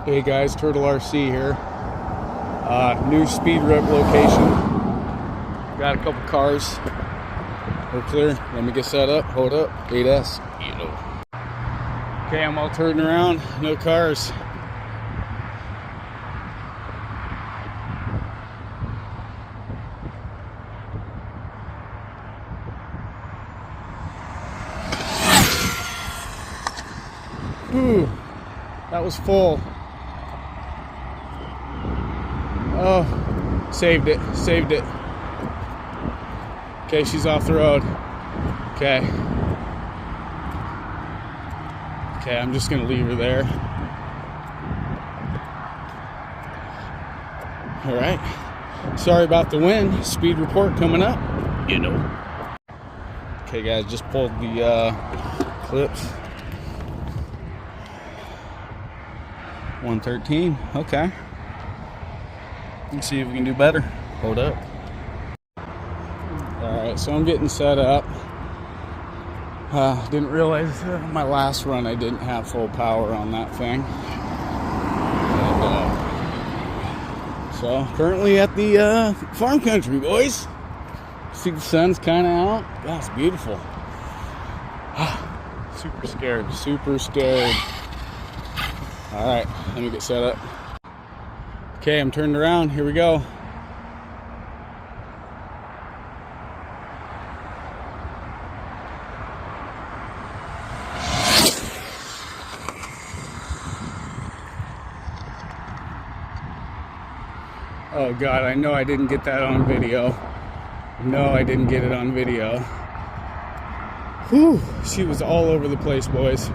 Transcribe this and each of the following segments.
Hey guys, Turtle RC here. New speed rip location. Got a couple cars. We're clear. Let me get set up. Hold up. 8S. Okay, I'm all turning around. No cars. Whew, that was full. Oh, saved it. Okay, she's off the road. Okay, I'm just gonna leave her there. All right, sorry about the wind. Speed report coming up, Okay guys, just pulled the clips. 113, okay. Let's see if we can do better. Hold up. Alright, so I'm getting set up. Didn't realize my last run I didn't have full power on that thing. And, so currently at the farm country, boys. See the sun's kind of out. God, it's beautiful. Super scared. Alright, let me get set up. Okay, I'm turned around. Here we go. Oh God, I know I didn't get that on video. No, I didn't get it on video. Whew, she was all over the place, boys.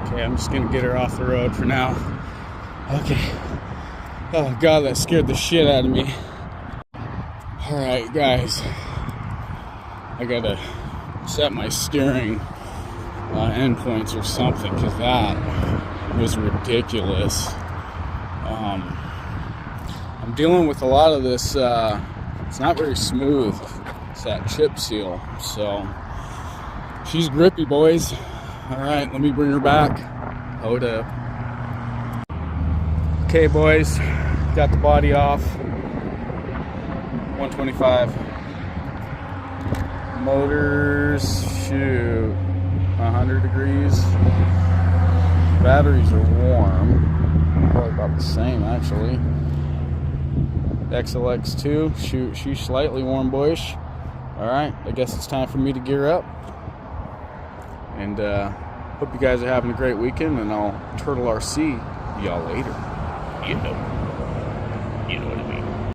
Okay, I'm just gonna get her off the road for now. Okay. Oh God, that scared the shit out of me. All right, guys. I gotta set my steering endpoints or something, because that was ridiculous. I'm dealing with a lot of this. It's not very smooth. It's that chip seal. So she's grippy, boys. All right, let me bring her back. Hold up. Okay, boys, got the body off. 125. Motors, shoot, 100 degrees. Batteries are warm. Probably about the same, actually. XLX2, shoot, she's slightly warm, boys. All right, I guess it's time for me to gear up. And hope you guys are having a great weekend, and I'll Turtle RC y'all later. You know what I mean.